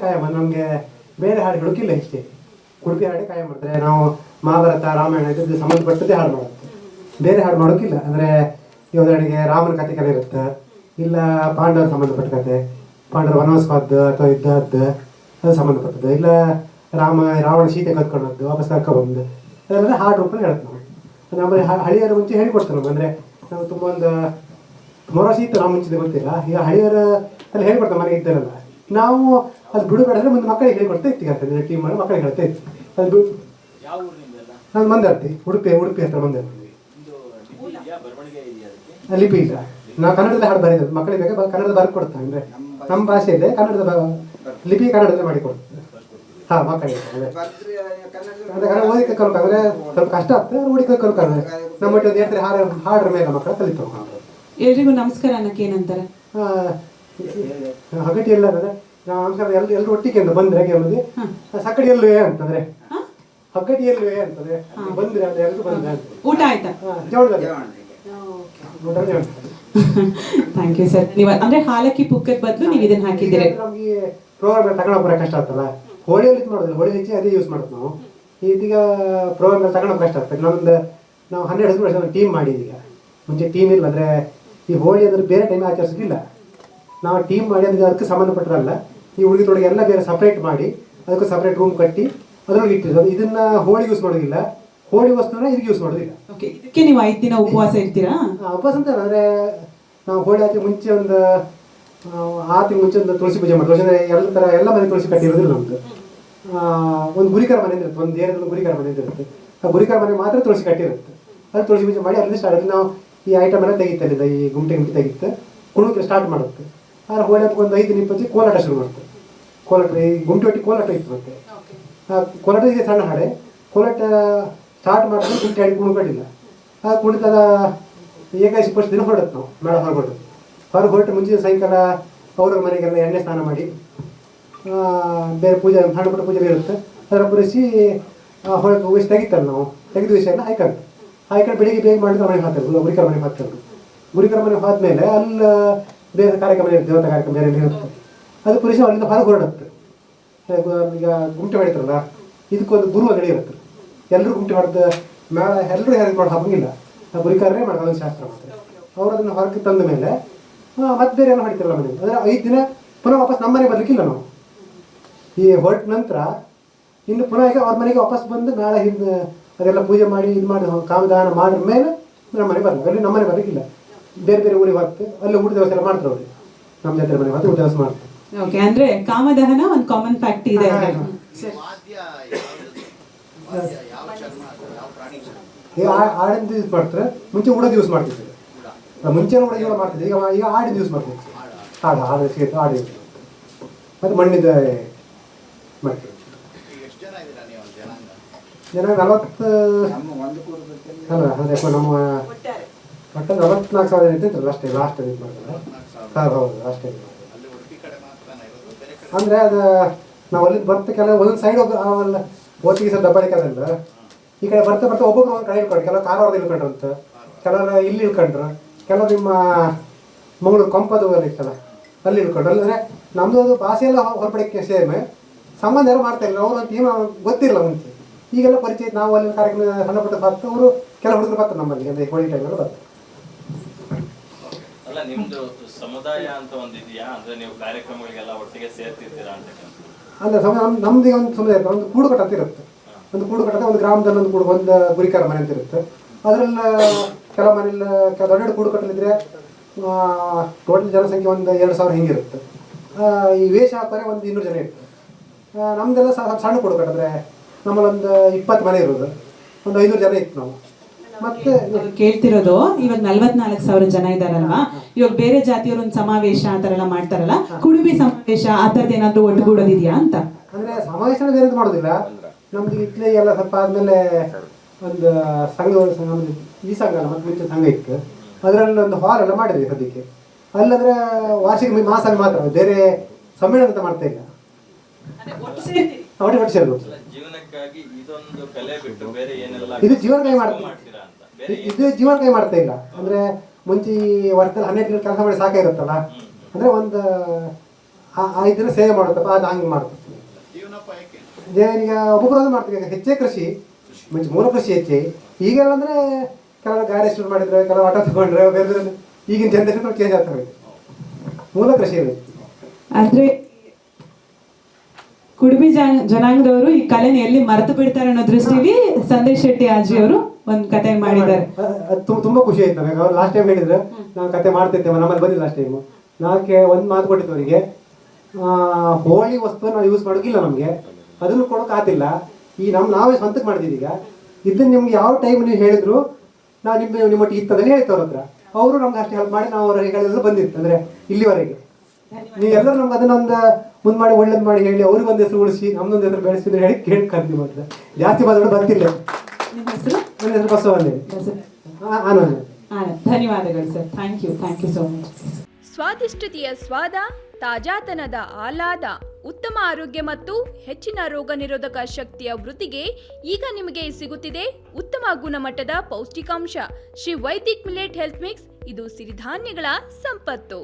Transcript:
ಕಾಯಂ ನಮಗೆ ಬೇರೆ ಹಾಡು ಹುಡುಕಿಲ್ಲ ಇಷ್ಟೇ. ಉಡುಪಿ ಹಾಡೇ ಕಾಯಂ ಮಾಡ್ತಾರೆ. ನಾವು ಮಹಾಭಾರತ ರಾಮಾಯಣ ಇದಕ್ಕೆ ಸಂಬಂಧಪಟ್ಟದ್ದೇ ಹಾಡು ಮಾಡುತ್ತೆ, ಬೇರೆ ಹಾಡು ಮಾಡೋಕ್ಕಿಲ್ಲ. ಅಂದರೆ ಉದಾಹರಣೆಗೆ ರಾಮನ ಕಥೆ ಕೆಲವು ಇರುತ್ತೆ, ಇಲ್ಲ ಪಾಂಡವರ ಸಂಬಂಧಪಟ್ಟ ಕತೆ, ಪಾಂಡವರ ವನವಾಸವಾದ್ದು ಅಥವಾ ಯುದ್ಧದ್ದು ಅದು ಸಂಬಂಧಪಟ್ಟದ್ದು, ಇಲ್ಲ ರಾವಣ ಸೀತೆ ಕತ್ಕೊಂಡದ್ದು ವಾಪಸ್ ಕರ್ಕೊಬಂದು, ಅದೆಲ್ಲ ಹಾಡು ರೂಪದಲ್ಲಿ ಹೇಳುತ್ತೆ. ನಾವು ನಮ್ಮಲ್ಲಿ ಹಳಿಯರ ಮುಂಚೆ ಹೇಳಿಕೊಡ್ತಾರೆ ನಮ್ಗೆ. ಅಂದರೆ ನಾವು ತುಂಬ ಒಂದು ಮೊರಸಿ ಇತ್ತು, ನಾವು ಮುಂಚೆ ಗೊತ್ತಿಲ್ಲ. ಈಗ ಹಳಿಯರ ಅಲ್ಲಿ ಹೇಳಿಕೊಡ್ತಾರೆ ಮನೆಗೆ ಇದ್ದಾರಲ್ಲ, ನಾವು ಅದು ಬಿಡುಗಡೆ ಮುಂದೆ ಮಕ್ಕಳಿಗೆ ಹೇಳಿಕೊಡ್ತಾ ಇತ್ತು. ಟೀಮ್ ಮಾಡಿ ಮಕ್ಕಳಿಗೆ ಹೇಳ್ತಾ ಇತ್ತು. ಅದು ನಾನು ಮಂದಾರ್ತಿ, ಉಡುಪಿ ಹತ್ರ ಮಂದಾರ್ತಿ. ಲಿಪಿ ಇಲ್ಲ, ನಾವು ಕನ್ನಡದಲ್ಲಿ ಹಾಡು ಬರೀಬೋದು ಮಕ್ಕಳಿಗೆ ಬೇಕಾ ಕನ್ನಡದ ಬರ್ದು ಕೊಡ್ತಾ. ಅಂದರೆ ನಮ್ಮ ಭಾಷೆಯಲ್ಲೇ ಕನ್ನಡದ ಲಿಪಿ ಕನ್ನಡದಲ್ಲಿ ಮಾಡಿ ಕೊಡ್ತದೆ. ಹಾಂ, ಮಕ್ಕಳಿಗೆ ಕನ್ನಡ ಓದಿಕೆ ಕಲ್ಕಾದ್ರೆ ಸ್ವಲ್ಪ ಕಷ್ಟ ಆಗ್ತದೆ, ಓಡಿಕೆ ಕಲ್ಕಾದ್ರೆ ನಮ್ಮ ಒಟ್ಟು ಒಂದು ಹೇಳ್ತಾರೆ ಹಾಡ್ರ ಮೇಲೆ ಮಕ್ಕಳು ಕಲಿತಾವೆ. ಎಲ್ರಿಗೂ ನಮಸ್ಕಾರ ಅನ್ನಕ್ಕೆ ಏನಂತಾರೆ? ಹಗಟಿ ಎಲ್ಲ ನಮಸ್ಕಾರ ಎಲ್ಲರೂ ಒಟ್ಟಿಗೆ ಅಂತ ಬಂದ್ರೆ ಗೇಮಲ್ಲಿ ಸಕ್ಕಡಿ ಎಲ್ಲುವೆ ಅಂತಂದ್ರೆ ಹಗ್ಗಟಿ ಎಲ್ಲುವೆ ಅಂತಂದ್ರೆ ಬಂದ್ರೆ ಅಂತ ಎಲ್ಲರೂ ಬಂದ್ರೆ ಊಟ ಆಯ್ತಾ? ಜೋಳದಲ್ಲಿ ಥ್ಯಾಂಕ್ ಯು ಸರ್. ನೀವು ಅಂದ್ರೆ ಹಾಲಕ್ಕಿ ಪುಕ್ಕದ ಬದಲು ನೀವು ಇದನ್ನ ಹಾಕಿದ್ದೀರಿ. ನಮಗೆ ಪ್ರೋಗ್ರಾಮ್ ತಗೊಂಡು ಬರೋ ಕಷ್ಟ ಆಗ್ತಲ್ಲ, ಹೋಳಿಯಲ್ಲಿ ಇದು ಮಾಡೋದಿಲ್ಲ, ಹೋಳಿ ಹೆಚ್ಚಿ ಅದೇ ಯೂಸ್ ಮಾಡೋದು ನಾವು. ಇದೀಗ ಪ್ರೋಗ್ರಾಮ್ ತಗೊಂಡು ಕಷ್ಟ ಆಗ್ತದೆ. ನಾವು 12 ವರ್ಷ ಟೀಮ್ ಮಾಡಿದೀಗ. ಮುಂಚೆ ಟೀಮ್ ಇಲ್ಲ, ಅಂದರೆ ಈ ಹೋಳಿ ಅಂದ್ರೆ ಬೇರೆ ಟೈಮ್ ಆಚರಿಸೋದಿಲ್ಲ. ನಾವು ಟೀಮ್ ಮಾಡಿ ಅಂದರೆ ಅದಕ್ಕೆ ಸಂಬಂಧಪಟ್ಟರಲ್ಲ, ಈ ಉಡುಗೆ ತೊಡುಗೆ ಎಲ್ಲ ಬೇರೆ ಸಪ್ರೇಟ್ ಮಾಡಿ ಅದಕ್ಕೆ ಸಪ್ರೇಟ್ ರೂಮ್ ಕಟ್ಟಿ ಅದರೊಳಗೆ ಇಟ್ಟಿರೋದು. ಇದನ್ನ ಹೋಳಿ ಯೂಸ್ ಮಾಡೋದಿಲ್ಲ, ಹೋಳಿ ವಸ್ತುನ ಇದಕ್ಕೆ ಯೂಸ್ ಮಾಡೋದಿಲ್ಲ. ಇದಕ್ಕೆ ನೀವು 5 ದಿನ ಉಪವಾಸ ಇರ್ತೀರಾ? ಉಪವಾಸ ಅಂತ ಅಂದರೆ ನಾವು ಹೋಳಿ ಆಚೆ ಮುಂಚೆ ಒಂದು 6 ತಿಂಗಳು ಮುಂಚೆ ಒಂದು ತುಳಸಿ ಪೂಜೆ ಮಾಡ್ತೀವಿ. ಅಂದರೆ ಎಲ್ಲ ಮನೆ ತುಳಸಿ ಕಟ್ಟಿರೋದಿಲ್ಲ ನಮ್ಮದು. ಒಂದು ಗುರಿಕರ ಮನೆ ಇರುತ್ತೆ, ಒಂದು ಏರಿಯಾದಲ್ಲಿ ಗುರಿಕರ ಮನೆ ಇರುತ್ತೆ. ಆ ಗುರಿಕರ ಮನೆ ಮಾತ್ರ ತುಳಸಿ ಕಟ್ಟಿರುತ್ತೆ. ಅದು ತುಳಸಿ ಪೂಜೆ ಮಾಡಿ ಅಲ್ಲಿ ಸ್ಟಾರ್ಟ್ ನಾವು ಈ ಐಟಮ್ ಎಲ್ಲ ತೆಗಿತಲ್ಲಿದ್ದ ಈ ಗುಂಟೆ ತೆಗಿತ್ತೆ, ಕುಣಕ್ಕೆ ಸ್ಟಾರ್ಟ್ ಮಾಡುತ್ತೆ. ಆದ್ರೆ ಹೋಳಿ ಹಬ್ಬಕ್ಕೆ ಒಂದು 5 ದಿನ 20 ಕೋಲಾಟ ಶುರು ಮಾಡ್ತಾರೆ. ಕೋಲಾಟ ಈ ಗುಂಟೆ ಒಟ್ಟಿ ಕೋಲಾಟ ಇತ್ತು. ಮತ್ತೆ ಕೋಲಾಟ ಇದೆ ಸಣ್ಣ ಹಾಡೆ. ಕೋಲಾಟ ಸ್ಟಾರ್ಟ್ ಮಾಡಿದ್ರೆ ಗುಂಟೆ ಹಾಡಿ ಕುಣ್ಕೊಂಡಿಲ್ಲ. ಆ ಕುಣಿತದ ಏಕಾದಶಿ ಫಸ್ಟ್ ದಿನ ಹೊರಡುತ್ತೆ. ನಾವು ಮೇಳ ಹೊರಟು ಮುಂಚಿನ ಸಾಯಂಕಾಲ ಅವ್ರ ಮನೆಗೆಲ್ಲ ಎಣ್ಣೆ ಸ್ನಾನ ಮಾಡಿ ಬೇರೆ ಪೂಜೆ ಸಣ್ಣ ಪುಟ್ಟ ಪೂಜೆ ಇರುತ್ತೆ, ಅದರ ಪೂರೈಸಿ ಹೊರಗೆ ಹೋಗಿ ತೆಗಿತಾರೆ. ನಾವು ತೆಗೆದ ವಿಷಯ ಎಲ್ಲ ಹಾಯ್ಕೊಂಡು ಬೆಳಿಗ್ಗೆ ಬೇಗ ಮಾಡಿದ್ರೆ ಮನೆಗೆ ಹಾಕ್ತಾರೆ, ಗುರಿಕರ ಮನೆಗೆ ಹಾಕ್ತಾರೆ. ಗುರಿಕರ ಮನೆಗೆ ಹೋದ್ಮೇಲೆ ಅಲ್ಲಿ ಬೇರೆ ಕಾರ್ಯಕ್ರಮ ಇರುತ್ತೆ, ದೇವತಾ ಕಾರ್ಯಕ್ರಮ ಬೇರೆ ಇರುತ್ತೆ. ಅದು ಪುರುಷ ಅಲ್ಲಿಂದ ಹೊರಗೆ ಹೊರಡುತ್ತೆ. ಈಗ ಗುಂಟೆ ಹೊಡಿತಾರಲ್ಲ, ಇದಕ್ಕೊಂದು ಗುರು ಅಂಗಡಿ ಇರುತ್ತೆ. ಎಲ್ಲರೂ ಗುಂಟೆ ಹೊಡೆದ ಮೇಳ ಎಲ್ಲರೂ ಹೇಗೆ ಮಾಡೋ ಹಬ್ಬಂಗಿಲ್ಲ, ಗುರಿಕಾರರೇ ಮಾಡೋದು ಶಾಸ್ತ್ರ ಮಾಡ್ತಾರೆ. ಅವ್ರು ಅದನ್ನು ಹೊರಗೆ ತಂದ ಮೇಲೆ ಮತ್ತೆ ಬೇರೆ ಎಲ್ಲ ಹೊಡಿತಾರಲ್ಲ ಮನೆಗೆ. ಅಂದರೆ 5 ದಿನ ಪುನಃ ವಾಪಸ್ ನಮ್ಮ ಮನೆಗೆ ಬರಲಿಕ್ಕಿಲ್ಲ ನಾವು. ಈ ಹೊರಟ ನಂತರ ಇನ್ನು ಪುನಃ ಈಗ ಅವ್ರ ಮನೆಗೆ ವಾಪಸ್ ಬಂದು ಮೇಳ ಹಿಂದೆ ಅದೆಲ್ಲ ಪೂಜೆ ಮಾಡಿ ಇದು ಮಾಡಿ ಕಾಮದಾನ ಮಾಡಿದ ಮೇಲೆ ನಮ್ಮ ಮನೆಗೆ ಬರಲ್ಲ. ಅಲ್ಲಿ ನಮ್ಮ ಮನೆ ಬರಲಿಕ್ಕಿಲ್ಲ, ಬೇರೆ ಬೇರೆ ಊರಿಗೆ ಹೊರತು ಅಲ್ಲಿ ಊಟ ದಿವಸ ಎಲ್ಲ ಮಾಡ್ತಾರೆ. ಅವ್ರಿಗೆ ನಮ್ಮ ಜಾತ್ರೆ ಮನೆ ಹೊತ್ತು ಊಟ ದಿವಸ ಮಾಡ್ತಾರೆ. ಓಕೆ, ಅಂದ್ರೆ ಕಾಮದಹನ ಒಂದು ಕಾಮನ್ ಫ್ಯಾಕ್ಟ್ ಇದೆ. ಆಡಿಂದ ಯೂಸ್ ಮಾಡ್ತಾರೆ. ಮುಂಚೆ ಉಡೋದು ಯೂಸ್ ಮಾಡ್ತಿದ್ರು, ಮುಂಚೆ ಉಡೋ ಮಾಡ್ತಿದ್ದೆ. ಈಗ ಆಡಿಂದ ಯೂಸ್ ಮಾಡ್ತಿದ್ದೆ. ಆಡಿ ಮತ್ತು ಮಣ್ಣಿಂದ ಮಾಡ್ತೀವಿ. ಜನ 40 ಅಲ್ಲ, ಅಂದರೆ ನಮ್ಮ ಒಟ್ಟು 44,000 ಇರ್ತಿತ್ತು ಅಷ್ಟೇ. ಲಾಸ್ಟ್ ಇದು ಮಾಡ್ತಾರೆ. ಹೌದು, ಅಷ್ಟೇ. ಅಂದರೆ ಅದು ನಾವು ಅಲ್ಲಿಂದ ಬರ್ತಾ ಒಂದೊಂದು ಸೈಡ್ ಅವೆಲ್ಲ ಒಟ್ಟಿಗೆ ಸಹ ದಬ್ಬಾಳಿಕೆ ಅದಲ್ಲ. ಈ ಕಡೆ ಬರ್ತಾ ಒಬ್ಬೊಬ್ರು ಒಂದು ಕಡೆ ಇಳ್ಕೊಂಡು, ಕೆಲವು ಕಾರವಾರದಲ್ಲಿ ಇಳ್ಕೊಂಡ್ರು ಅಂತ, ಕೆಲವರು ಇಲ್ಲಿ ಇಳ್ಕೊಂಡ್ರು, ಕೆಲವರು ನಿಮ್ಮ ಮಂಗಳೂರು ಕೊಂಪದ ಇತ್ತಲ್ಲ ಅಲ್ಲಿ ಇಳ್ಕೊಂಡ್ರು. ಅಂದರೆ ನಮ್ಮದು ಅದು ಭಾಷೆ ಎಲ್ಲ ಹೊರಪಡಕ್ಕೆ ಸೇಮ್, ಸಂಬಂಧ ಯಾರು ಮಾಡ್ತಾ ಇಲ್ಲ. ಅವರು ಅಂತ ಏನು ಗೊತ್ತಿರಲ್ಲ ಮುಂಚೆ. ಈಗೆಲ್ಲ ಪರಿಚಯ ನಾವು ಅಲ್ಲಿ ಕಾರ್ಯಕ್ರಮ ಸಣ್ಣ ಪುಟ್ಟ ಬರ್ತಾ ಅವರು ಕೆಲವು ಹುಡುಗರು ಬರ್ತಾರೆ ನಮ್ಮಲ್ಲಿ. ಅಂದರೆ ಹೋಳಿ ಟೈಮೆಲ್ಲ ಬರ್ತಾರೆ. ಅಲ್ಲ, ನಿಮ್ದು ಸಮುದಾಯ ಅಂತ ಒಂದಿದೆಯಾ? ಅಂದ್ರೆ ನೀವು ಕಾರ್ಯಕ್ರಮಗಳಿಗೆಲ್ಲ ಒಟ್ಟಿಗೆ ಸೇರ್ತಿರ್ತೀರಾ ಅಂತ? ಅಂದರೆ ನಮ್ದು ಒಂದು ಸಮುದಾಯ ಒಂದು ಕೂಡುಕಟ್ಟ ಅಂತ ಇರುತ್ತೆ. ಒಂದು ಕೂಡುಕಟ್ಟ ಒಂದು ಗ್ರಾಮದಲ್ಲಿ ಒಂದು ಒಂದು ಗುರಿಕಾರ ಮನೆ ಅಂತ ಇರುತ್ತೆ. ಅದರಲ್ಲಿ ಕೆಲವು ಮನೆಯಲ್ಲಿ ದೊಡ್ಡ ಕೂಡುಕಟ್ಟಲಿದ್ರೆ ಟೋಟಲ್ ಜನಸಂಖ್ಯೆ ಒಂದು 2,000 ಹಿಂಗಿರುತ್ತೆ. ಈ ವೇಷ ಹಾಕೋರೆ ಒಂದು 200 ಜನ ಇರುತ್ತೆ. ನಮ್ದೆಲ್ಲ ಸಣ್ಣ ಕೂಡುಕಟ್ಟ. ಅಂದರೆ ನಮ್ಮಲ್ಲೊಂದು 20 ಮನೆ ಇರೋದು, ಒಂದು 500 ಜನ ಇತ್ತು ನಾವು. ಮತ್ತೆ ಕೇಳ್ತಿರೋದು ಇವಾಗ 44,000 ಜನ ಇದಾರಲ್ವಾ, ಇವಾಗ ಬೇರೆ ಜಾತಿಯವರು ಒಂದು ಸಮಾವೇಶ ಆ ಥರ ಎಲ್ಲ ಮಾಡ್ತಾರಲ್ಲ, ಕುಡುಬಿ ಸಮಾವೇಶ ಆ ಥರದ್ದು ಏನಾದರೂ ಒಟ್ಟುಗೂಡೋದಿದೆಯಾ ಅಂತ? ಅಂದರೆ ಸಮಾವೇಶ ಬೇರೆ ಮಾಡೋದಿಲ್ಲ ನಮ್ದು. ಇಟ್ಲಿ ಎಲ್ಲ ಸ್ವಲ್ಪ ಆದಮೇಲೆ ಒಂದು ಸಂಘ, ನಮ್ಮದು ಈ ಸಂಘ ಅಲ್ಲ, ಮತ್ತೆ ಮುಂಚೆ ಸಂಘ ಇತ್ತು. ಅದರಲ್ಲಿ ಒಂದು ಹಾಲ್ ಎಲ್ಲ ಮಾಡಿದ್ವಿ ಸದ್ಯಕ್ಕೆ. ಅಲ್ಲಂದರೆ ವಾರ್ಷಿಕ ಮಾಸ ಮಾತ್ರ, ಬೇರೆ ಸಮ್ಮೇಳನ ಅಂತ ಮಾಡ್ತಾ ಇಲ್ಲ. ಒಟ್ಟು ಸೇರ್ಬೋದು. ಇದು ಜೀವನಕ್ಕಾಗಿ ಮಾಡ್ತೀರಾ? ಇದು ಜೀವನಕ್ಕಾಗಿ ಮಾಡ್ತಾ ಇಲ್ಲ. ಅಂದರೆ ಮುಂಚೆ ವರ್ಷದಲ್ಲಿ 12 ತಿಂಗಳು ಕೆಲಸ ಮಾಡಿ ಸಾಕಾಗಿರುತ್ತಲ್ಲ. ಅಂದರೆ ಒಂದು ಇದನ್ನ ಸೇವೆ ಮಾಡುತ್ತಪ್ಪ ಅದು ಹಂಗೆ ಮಾಡ್ತಾರೆ. ಈಗ ಒಬ್ಬೊಬ್ಬರು ಮಾಡ್ತೀವಿ. ಈಗ ಹೆಚ್ಚೇ ಕೃಷಿ, ಮುಂಚೆ ಮೂಲ ಕೃಷಿ ಹೆಚ್ಚೆ. ಈಗೆಲ್ಲ ಅಂದರೆ ಕೆಲವು ಗಾಡಿ ಶುರು ಮಾಡಿದ್ರೆ, ಕೆಲವು ಆಟೋ ತಗೊಂಡ್ರೆ, ಬೇರೆ ಬೇರೆ ಈಗಿನ ಜನರೇಷನ್ ಚೇಂಜ್ ಆಗ್ತವೆ. ಮೂಲ ಕೃಷಿ ಇರಬೇಕು. ಅಂದ್ರೆ ಕುಡುಬಿ ಜನಾಂಗದವರು ಈ ಕಲೆನ ಎಲ್ಲಿ ಮರೆತು ಬಿಡ್ತಾರೆ ಅನ್ನೋ ದೃಷ್ಟಿಲಿ ಸಂದೇಶ್ ಶೆಟ್ಟಿ ಅಜ್ಜಿ ಅವರು ಒಂದು ಕತೆ ಮಾಡಿದ್ದಾರೆ. ಅದು ತುಂಬಾ ಖುಷಿ ಆಯ್ತು ನಮಗೆ. ಅವ್ರು ಲಾಸ್ಟ್ ಟೈಮ್ ಹೇಳಿದ್ರು ನಾವು ಕತೆ ಮಾಡ್ತಿದ್ದೇವೆ, ನಮ್ಮಲ್ಲಿ ಬಂದಿಲ್ಲ ಲಾಸ್ಟ್ ಟೈಮು. ನಾಕೆ ಒಂದು ಮಾತು ಕೊಟ್ಟಿದ್ದು ಅವರಿಗೆ, ಹೋಳಿ ವಸ್ತು ನಾವು ಯೂಸ್ ಮಾಡೋಕ್ಕಿಲ್ಲ, ನಮಗೆ ಅದನ್ನು ಕೊಡೋಕ್ಕಾತಿಲ್ಲ. ಈ ನಾವೇ ಸ್ವಂತಕ್ಕೆ ಮಾಡ್ತಿದ್ದೀವಿ. ಈಗ ಇದನ್ನು ನಿಮ್ಗೆ ಯಾವ ಟೈಮ್ ನೀವು ಹೇಳಿದ್ರು ನಾವು ನಿಮ್ಮೊಟ್ಟಿಗೆ ಇತ್ತದಲ್ಲಿ ಹೇಳ್ತೇವೆ ಅವ್ರ ಹತ್ರ. ಅವರು ನಮ್ಗೆ ಅಷ್ಟು ಹೆಲ್ಪ್ ಮಾಡಿ ನಾವು ಅವ್ರ ಹೇಳಿದ್ರು ಬಂದಿತ್ತು. ಅಂದರೆ ಇಲ್ಲಿವರೆಗೆ ನೀವೆಲ್ಲರೂ ನಮ್ಗೆ ಅದನ್ನೊಂದು ಮುಂದೆ ಮಾಡಿ ಒಳ್ಳೇದು ಮಾಡಿ ಹೇಳಿ ಅವ್ರಿಗೊಂದು ಹೆಸರು ಉಳಿಸಿ ನಮ್ದೊಂದು ಹೆಸರು ಬೆಳೆಸಿದ್ರೆ ಹೇಳಿ ಕೇಳ್ಕೊಂಡ್ವಿ. ಮಾತ್ರ ಜಾಸ್ತಿ ಮಾತಾಡೋದು ಬರ್ತಿಲ್ಲ. ನಿಮ್ಮ ಹೆಸರು? ನನ್ನ ಹೆಸರು ಬಸವಣ್ಣ. ಆನಂದ್. ಧನ್ಯವಾದಗಳು sir. Thank you so much. ಸ್ವಾದಿಷ್ಟತೆಯ ಸ್ವಾದ, ತಾಜಾತನದ ಆಹ್ಲಾದ, ಉತ್ತಮ ಆರೋಗ್ಯ ಮತ್ತು ಹೆಚ್ಚಿನ ರೋಗ ನಿರೋಧಕ ಶಕ್ತಿಯ ವೃದ್ಧಿಗೆ ಈಗ ನಿಮಗೆ ಸಿಗುತ್ತಿದೆ ಉತ್ತಮ ಗುಣಮಟ್ಟದ ಪೌಷ್ಟಿಕಾಂಶ Shri Vaidik millet health mix. ಇದು ಸಿರಿಧಾನ್ಯಗಳ ಸಂಪತ್ತು.